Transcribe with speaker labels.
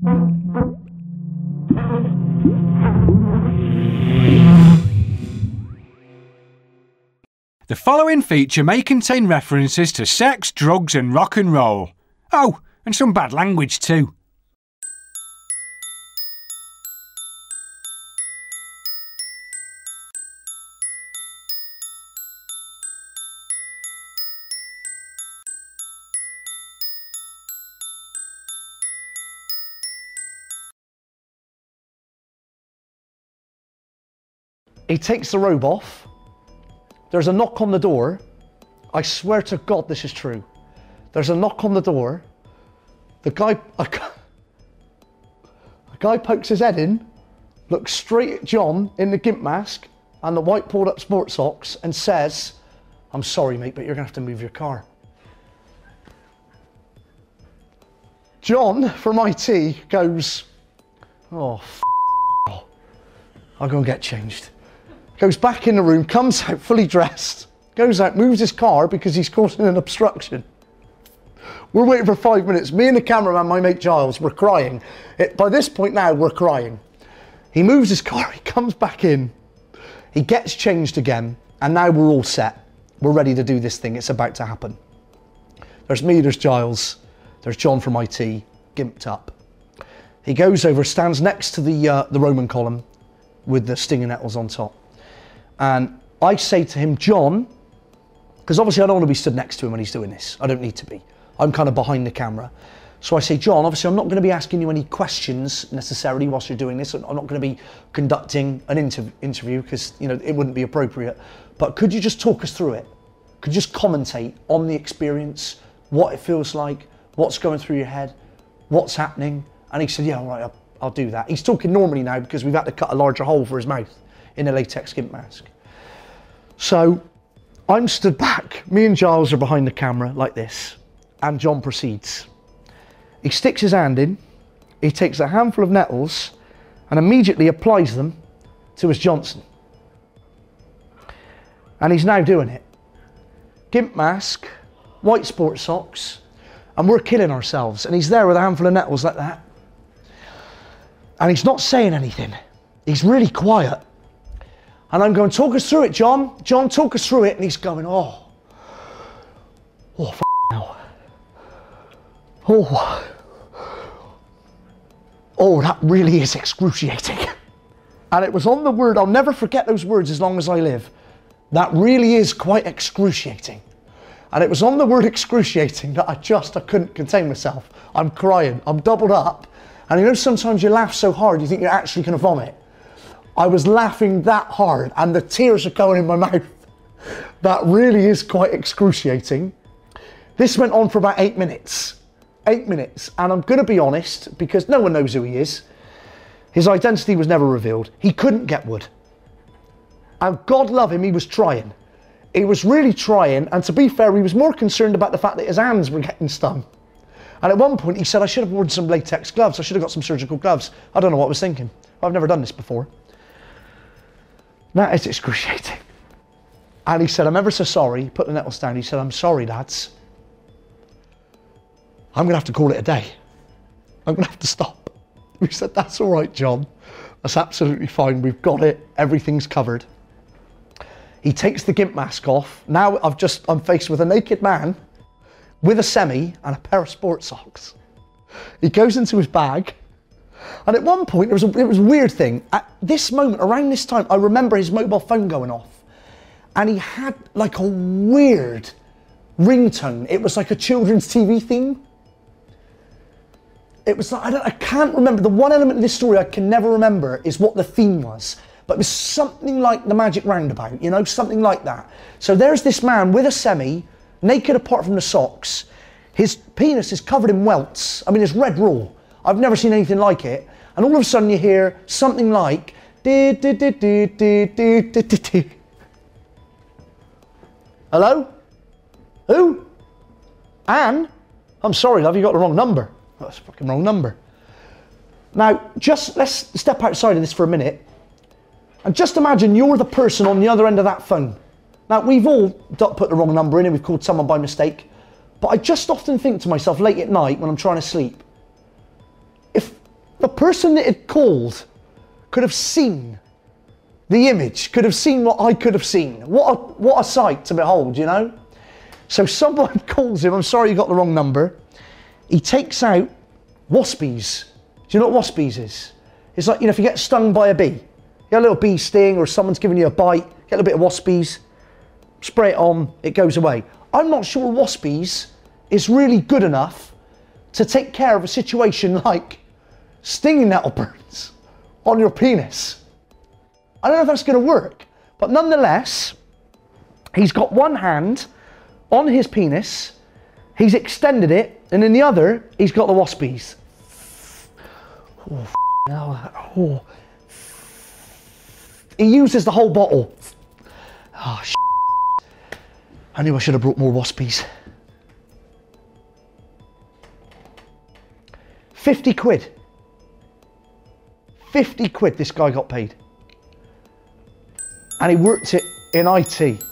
Speaker 1: The following feature may contain references to sex, drugs and rock and roll. Oh, and some bad language too.
Speaker 2: He takes the robe off. There's a knock on the door. I swear to God this is true. There's a knock on the door. A guy pokes his head in, looks straight at John in the gimp mask and the white pulled up sports socks and says, "I'm sorry mate, but you're gonna have to move your car." John from IT goes, "Oh, I'll go and get changed." Goes back in the room, comes out fully dressed, goes out, moves his car because he's causing an obstruction. We're waiting for 5 minutes. Me and the cameraman, my mate Giles, we're crying. By this point now, we're crying. He moves his car, he comes back in, he gets changed again, and now we're all set. We're ready to do this thing, it's about to happen. There's me, there's Giles, there's John from IT, gimped up. He goes over, stands next to the Roman column with the stinging nettles on top. And I say to him, "John," because obviously I don't want to be stood next to him when he's doing this. I don't need to be. I'm kind of behind the camera. So I say, "John, obviously I'm not going to be asking you any questions necessarily whilst you're doing this. I'm not going to be conducting an interview because, you know, it wouldn't be appropriate. But could you just talk us through it? Could you just commentate on the experience, what it feels like, what's going through your head, what's happening?" And he said, "Yeah, all right, I'll do that." He's talking normally now because we've had to cut a larger hole for his mouth in a latex gimp mask. So I'm stood back, me and Giles are behind the camera like this, and John proceeds. He sticks his hand in, he takes a handful of nettles and immediately applies them to his Johnson. And he's now doing it. Gimp mask, white sports socks, and we're killing ourselves. And he's there with a handful of nettles like that. And he's not saying anything. He's really quiet. And I'm going, "Talk us through it, John. John, talk us through it." And he's going, "Oh, now. Oh, that really is excruciating." And it was on the word, I'll never forget those words as long as I live. "That really is quite excruciating." And it was on the word excruciating that I couldn't contain myself. I'm crying, I'm doubled up. And you know, sometimes you laugh so hard, you think you're actually gonna vomit. I was laughing that hard and the tears are going in my mouth. That really is quite excruciating. This went on for about 8 minutes. 8 minutes. And I'm gonna be honest, because no one knows who he is. His identity was never revealed. He couldn't get wood. And God love him, he was trying. He was really trying, and to be fair, he was more concerned about the fact that his hands were getting stung. And at one point he said, "I should have worn some latex gloves. I should have got some surgical gloves." I don't know what I was thinking. I've never done this before. That is excruciating. And he said, "I'm ever so sorry." He put the nettles down. He said, "I'm sorry, lads. I'm gonna have to call it a day. I'm gonna have to stop." We said, "That's all right, John. That's absolutely fine. We've got it. Everything's covered." He takes the gimp mask off. Now I'm faced with a naked man with a semi and a pair of sports socks. He goes into his bag. And at one point, it was a weird thing. At this moment, around this time, I remember his mobile phone going off. And he had like a weird ringtone. It was like a children's TV theme. It was like, I can't remember. The one element of this story I can never remember is what the theme was. But it was something like the Magic Roundabout, you know, something like that. So there's this man with a semi, naked apart from the socks. His penis is covered in welts. I mean, it's red raw. I've never seen anything like it. And all of a sudden you hear something like, "Hello? Who? Anne? I'm sorry, love, you got the wrong number." Oh, that's the fucking wrong number. Now, let's step outside of this for a minute. And just imagine you're the person on the other end of that phone. Now, we've all put the wrong number in and we've called someone by mistake. But I just often think to myself late at night when I'm trying to sleep, the person that it called could have seen the image, could have seen what I could have seen. What a sight to behold, you know? So someone calls him, I'm sorry you got the wrong number. He takes out waspies. Do you know what waspies is? It's like, you know, if you get stung by a bee, you get a little bee sting or someone's giving you a bite, get a little bit of waspies, spray it on, it goes away. I'm not sure waspies is really good enough to take care of a situation like stinging nettle burns on your penis. I don't know if that's going to work, but nonetheless, he's got one hand on his penis, he's extended it, and in the other, he's got the waspies. Oh. He uses the whole bottle. Oh, I knew I should have brought more waspies. 50 quid. 50 quid this guy got paid. And he worked it in IT.